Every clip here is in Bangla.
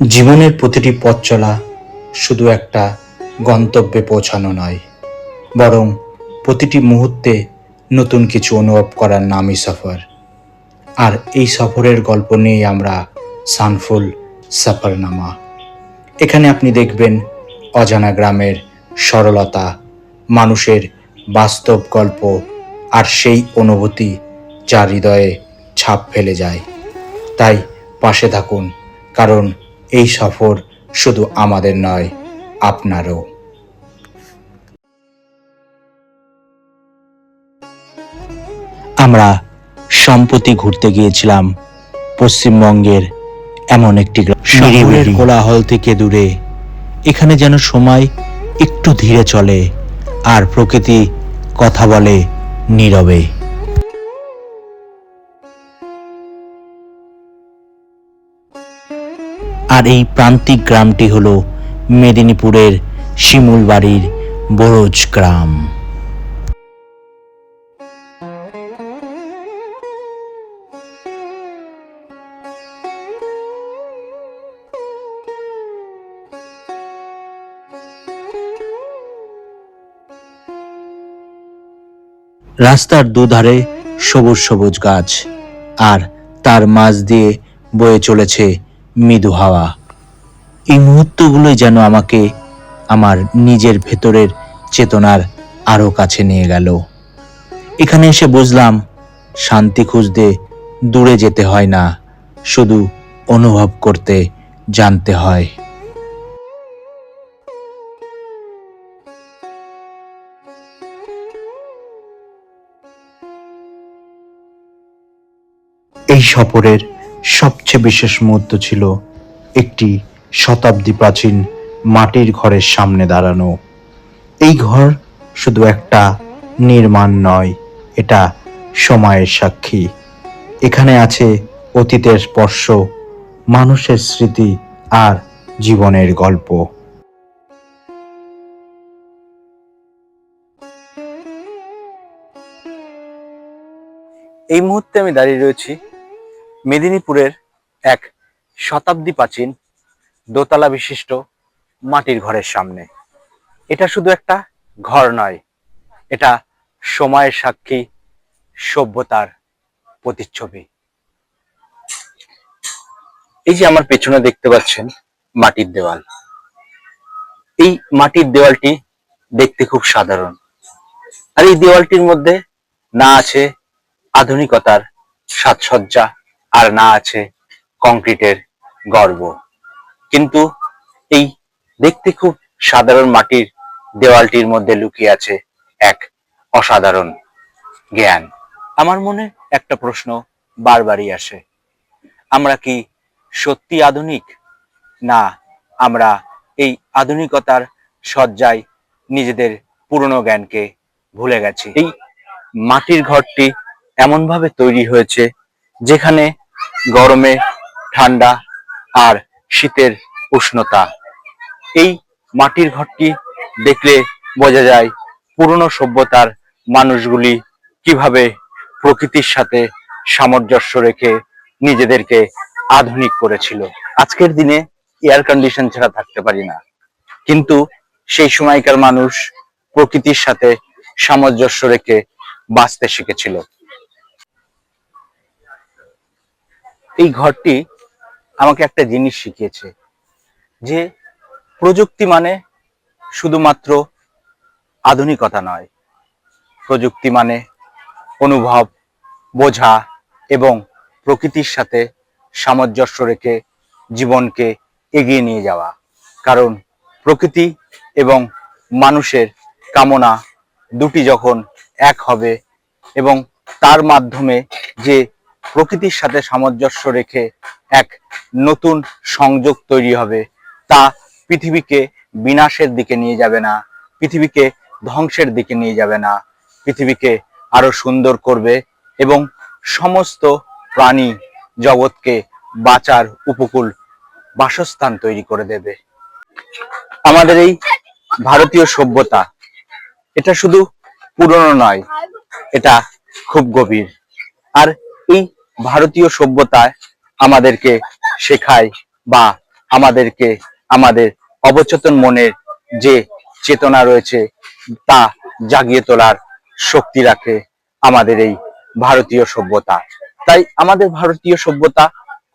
জীবনের প্রতিটি পথ চলা শুধু একটা গন্তব্যে পৌঁছানো নয়, বরং প্রতিটি মুহূর্তে নতুন কিছু অনুভব করার নামই সফর। আর এই সফরের গল্প নিয়েই আমরা সানফুল সফরনামা। এখানে আপনি দেখবেন অজানা গ্রামের সরলতা, মানুষের বাস্তব গল্প আর সেই অনুভূতি যা হৃদয়ে ছাপ ফেলে যায়। তাই পাশে থাকুন, কারণ এই সফর শুধু আমাদের নয়, আপনারও। আমরা সম্প্রতি ঘুরতে গিয়েছিলাম পশ্চিমবঙ্গের এমন একটি গ্রাম, শহরের কোলাহল থেকে দূরে। এখানে যেন সময় একটু ধীরে চলে আর প্রকৃতি কথা বলে নীরবে। আর এই প্রান্তিক গ্রামটি হলো মেদিনীপুরের শিমুলবাড়ির বরজ গ্রাম। রাস্তার দুধারে সবুজ সবুজ গাছ, আর তার মাঝ দিয়ে বয়ে চলেছে মৃদু হাওয়া। এই মুহূর্তগুলোই যেন আমাকে আমার নিজের ভেতরের চেতনার আরো কাছে নিয়ে গেল। এখানে এসে বুঝলাম, শান্তি খুঁজতে দূরে যেতে হয় না, শুধু অনুভব করতে জানতে হয়। এই সফরের সবচেয়ে বিশেষ মুহূর্ত ছিল একটি শতাব্দী প্রাচীন মাটির ঘরের সামনে দাঁড়ানো। এই ঘর শুধু একটা নির্মাণ নয়, এটা সময়ের সাক্ষী। এখানে আছে অতীতের স্পর্শ, মানুষের স্মৃতি আর জীবনের গল্প। এই মুহূর্তে আমি দাঁড়িয়ে রয়েছি মেদিনীপুরের এক শতাব্দী প্রাচীন দোতলা বিশিষ্ট মাটির ঘরের সামনে। এটা শুধু একটা ঘর নয়, এটা সময়ের সাক্ষী, সভ্যতার প্রতিচ্ছবি। এই যে আমার পেছনে দেখতে পাচ্ছেন মাটির দেওয়াল, এই মাটির দেওয়ালটি দেখতে খুব সাধারণ। আর এই দেওয়ালটির মধ্যে না আছে আধুনিকতার সাজসজ্জা, আর না আছে কংক্রিটের গর্ব। কিন্তু এই দেখতে খুব সাধারণ মাটির দেওয়ালটির মধ্যে লুকিয়ে আছে এক অসাধারণ জ্ঞান। আমার মনে একটা প্রশ্ন বারবারই আসে, আমরা কি সত্যি আধুনিক, না আমরা এই আধুনিকতার সজ্জায় নিজেদের পুরনো জ্ঞানকে ভুলে গেছি? এই মাটির ঘরটি এমন ভাবে তৈরি হয়েছে যেখানে গরমে ঠান্ডা আর শীতের উষ্ণতা। এই মাটির ঘরটি দেখলে বোঝা যায় পুরনো সভ্যতার মানুষগুলি কিভাবে প্রকৃতির সাথে সামঞ্জস্য রেখে নিজেদেরকে আধুনিক করেছিল। আজকের দিনে এয়ার কন্ডিশন ছাড়া থাকতে পারি না, কিন্তু সেই সময়কার মানুষ প্রকৃতির সাথে সামঞ্জস্য রেখে বাঁচতে শিখেছিল। এই ঘরটি আমাকে একটা জিনিস শিখিয়েছে, যে প্রযুক্তি মানে শুধুমাত্র আধুনিকতা নয়, প্রযুক্তি মানে অনুভব, বোঝা এবং প্রকৃতির সাথে সামঞ্জস্য রেখে জীবনকে এগিয়ে নিয়ে যাওয়া। কারণ প্রকৃতি এবং মানুষের কামনা দুটি যখন এক হবে এবং তার মাধ্যমে যে প্রকৃতির সাথে সামঞ্জস্য রেখে এক নতুন সংযোগ তৈরি হবে, তা পৃথিবীকে বিনাশের দিকে নিয়ে যাবে না, পৃথিবীকে ধ্বংসের দিকে নিয়ে যাবে না, পৃথিবীকে আরো সুন্দর করবে এবং সমস্ত প্রাণী জগৎকে বাঁচার উপকূল বাসস্থান তৈরি করে দেবে। আমাদের এই ভারতীয় সভ্যতা, এটা শুধু পুরনো নয়, এটা খুব গভীর। আর এই ভারতীয় সভ্যতায় আমাদেরকে শেখায় বা আমাদেরকে আমাদের অবচেতন মনের যে চেতনা রয়েছে তা জাগিয়ে তোলার শক্তি রাখে আমাদের এই ভারতীয় সভ্যতা। তাই আমাদের ভারতীয় সভ্যতা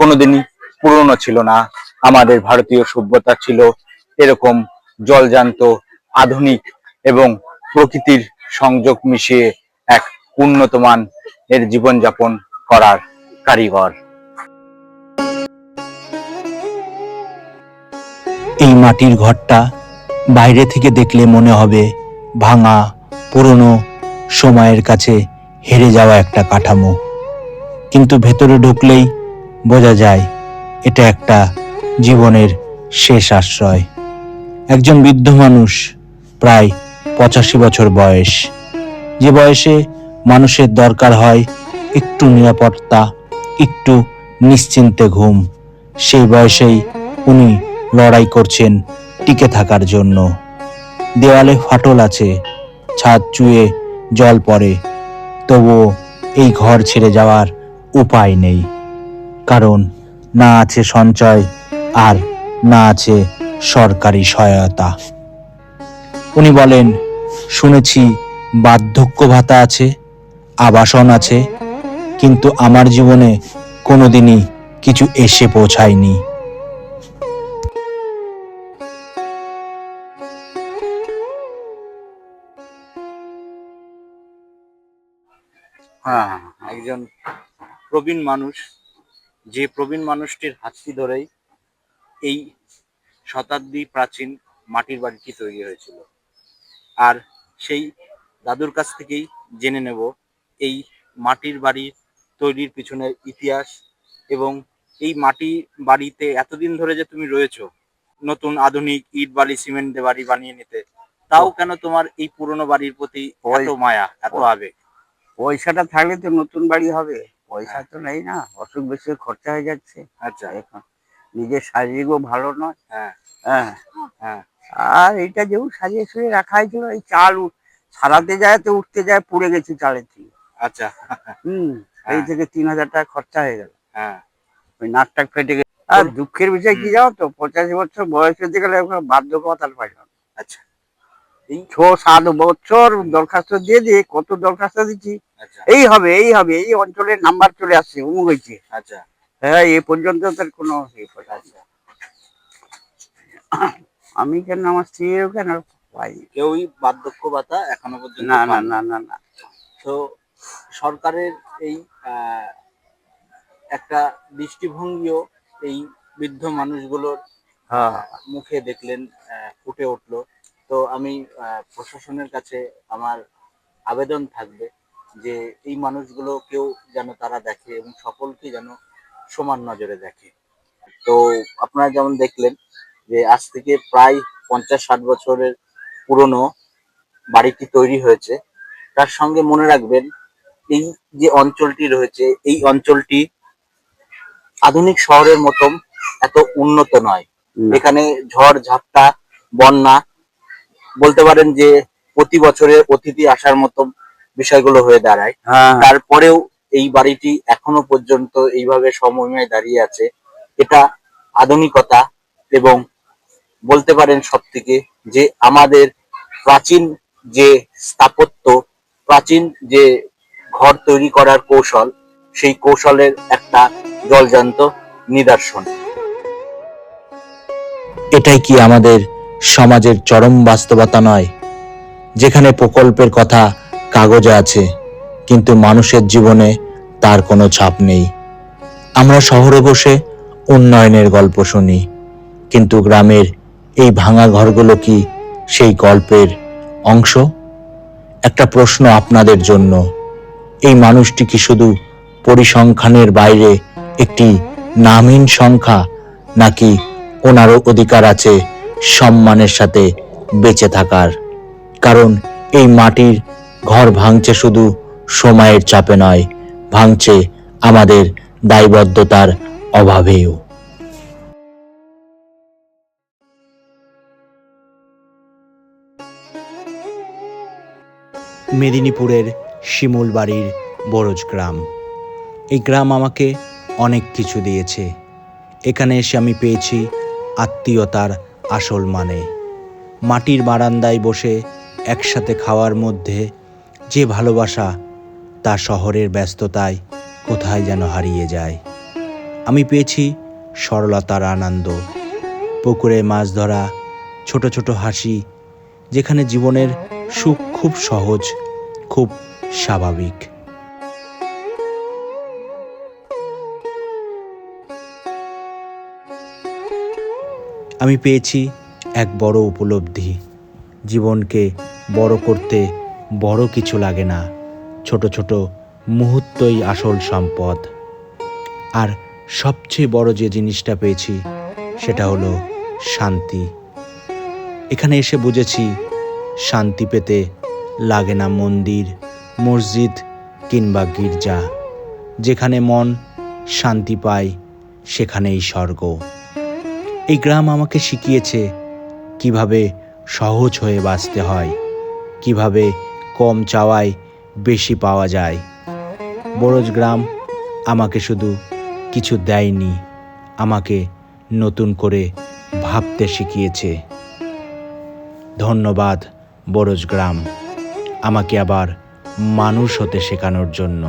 কোনোদিনই পুরনো ছিল না। আমাদের ভারতীয় সভ্যতা ছিল এরকম জলজান্ত, আধুনিক এবং প্রকৃতির সংযোগ মিশিয়ে এক উন্নত মান এর জীবনযাপন করার কারিগর। এই মাটির ঘরটা বাইরে থেকে দেখলে মনে হবে ভাঙা, পুরনো, সময়ের কাছে হেরে যাওয়া একটা কাঠামো, কিন্তু ভেতরে ঢুকলেই বোঝা যায় এটা একটা জীবনের শেষ আশ্রয়। একজন বৃদ্ধ মানুষ, প্রায় 85 বছর বয়স, যে বয়সে মানুষের দরকার হয় একটু নিরাপত্তা, একটু নিশ্চিন্তে ঘুম, সেই বয়সেই উনি লড়াই করছেন টিকে থাকার জন্য। দেওয়ালে ফাটল আছে, ছাদ চুয়ে জল পড়ে, তবুও এই ঘর ছেড়ে যাওয়ার উপায় নেই, কারণ না আছে সঞ্চয় আর না আছে সরকারি সহায়তা। উনি বলেন, শুনেছি বার্ধক্য ভাতা আছে, আবাসন আছে, কিন্তু আমার জীবনে কোনোদিনই কিছু এসে পৌঁছায়নি। হ্যাঁ, একজন প্রবীণ মানুষ, যে প্রবীণ মানুষটির হাতটি ধরেই এই শতাব্দী প্রাচীন মাটির বাড়িটি তৈরি হয়েছিল। আর সেই দাদুর কাছ থেকেই জেনে নেব এই মাটির বাড়ির তৈরির পিছনের ইতিহাস, এবং এই মাটি বাড়িতে এতদিন ধরে যে তুমি রয়েছো, নতুন আধুনিক ইট বালি সিমেন্ট দিয়ে বাড়ি বানিয়ে নিতে, তাও কেন তোমার এই পুরনো বাড়ির প্রতি এত মায়া, এত আবেগ? পয়সাটা থাকলে তো নতুন বাড়ি হবে, পয়সা তো নেই না, অসুখ বিসুখ খরচা হয়ে যাচ্ছে। আচ্ছা। এখন নিজের শারীরিকও ভালো নয়। হ্যাঁ হ্যাঁ, হ্যাঁ। আর এটা যেমন সাজিয়ে সুজিয়ে রাখা হয়েছিল, এই চাল সারাতে যায় তো উঠতে যায়, পুড়ে গেছে চালের থেকে। আচ্ছা। এই থেকে 3,000 টাকা খরচা হয়ে গেল। হ্যাঁ। ওই নাকটাক ফেটে গেছে। আর দুঃখের বিষয় কি জানো তো, 85 বছর বয়স হতে গেলে বার্ধক্যভাতা পাইলাম। আচ্ছা। এই 6-7 বছর দরখাস্ত দিয়ে কত দরখাস্ত দিচ্ছি, আচ্ছা। এই হবে এই হবে, এই অঞ্চলের নাম্বার চলে আসছে, অমুক হয়েছে। আচ্ছা। হ্যাঁ, এ পর্যন্ত তার কোনো আচ্ছা। আমি কেন, আমার স্ত্রীও কেন পাই কেউই বার্ধক্য ভাতা এখনো পর্যন্ত না, না, পায়নি। না, না, না। তো সরকারের এই একটা দৃষ্টিভঙ্গিও এই বৃদ্ধ মানুষগুলোর হ্যাঁ, মুখে দেখলেন, ফুটে উঠলো। তো আমি প্রশাসনের কাছে আমার আবেদন থাকবে যে এই মানুষগুলো কেউ যেন তারা দেখে এবং সকলকে যেন সমান নজরে দেখে। তো আপনারা যেমন দেখলেন যে আজ থেকে প্রায় 50-60 বছরের পুরনো বাড়িটি তৈরি হয়েছে। তার সঙ্গে মনে রাখবেন এই যে অঞ্চলটি রয়েছে, এই অঞ্চলটি আধুনিক শহরের মতন এত উন্নত নয়। না। এখানে ঝড় ঝাপটা, বন্যা, বলতে পারেন যে প্রতি বছরে অতিথি আসার মতো বিষয়গুলো হয়ে দাঁড়ায়। হ্যাঁ, তারপরেও এই বাড়িটি এখনো পর্যন্ত এইভাবে সমন্বয়ে দাঁড়িয়ে আছে। এটা আধুনিকতা এবং বলতে পারেন সব থেকে যে আমাদের প্রাচীন যে স্থাপত্য, প্রাচীন যে ঘর তৈরি করার কৌশল, সেই কৌশলের একটা জলজান্ত নিদর্শন। এটাই কি আমাদের সমাজের চরম বাস্তবতা নয়, যেখানে প্রকল্পের কথা কাগজে আছে কিন্তু মানুষের জীবনে তার কোনো ছাপ নেই? আমরা শহরে বসে উন্নয়নের গল্প শুনি, কিন্তু গ্রামের এই ভাঙা ঘরগুলো কি সেই গল্পের অংশ? একটা প্রশ্ন আপনাদের জন্য, এই মানুষটি কি শুধু পরিসংখ্যানের বাইরে একটি নামহীন সংখ্যা, নাকি ওনারও অধিকার আছে সম্মানের সাথে বেঁচে থাকার? কারণ এই মাটির ঘর ভাঙছে শুধু সময়ের চাপে নয়, ভাঙছে আমাদের দায়বদ্ধতার অভাবেও। মেদিনীপুরের শিমুলবাড়ির বরজ গ্রাম। এই গ্রাম আমাকে অনেক কিছু দিয়েছে। এখানে এসে আমি পেয়েছি আত্মীয়তার আসল মানে। মাটির বারান্দায় বসে একসাথে খাওয়ার মধ্যে যে ভালোবাসা, তা শহরের ব্যস্ততায় কোথায় যেন হারিয়ে যায়। আমি পেয়েছি সরলতার আনন্দ, পুকুরে মাছ ধরা, ছোট ছোট হাসি, যেখানে জীবনের সুখ খুব সহজ, খুব স্বাভাবিক। আমি পেয়েছি এক বড় উপলব্ধি, জীবনকে বড় করতে বড় কিছু লাগে না, ছোট ছোট মুহূর্তই আসল সম্পদ। আর সবচেয়ে বড় যে জিনিসটা পেয়েছি সেটা হলো শান্তি। এখানে এসে বুঝেছি শান্তি পেতে লাগে না মন্দির, মসজিদ কিংবা গির্জা। যেখানে মন শান্তি পায় সেখানেই স্বর্গ। এই গ্রাম আমাকে শিখিয়েছে কিভাবে সহজ হয়ে বাঁচতে হয়, কিভাবে কম চাওয়ায় বেশি পাওয়া যায়। বরজ গ্রাম আমাকে শুধু কিছু দেয়নি, আমাকে নতুন করে ভাবতে শিখিয়েছে। ধন্যবাদ বরজ গ্রাম, আমাকে আবার মানুষ হতে শেখানোর জন্য।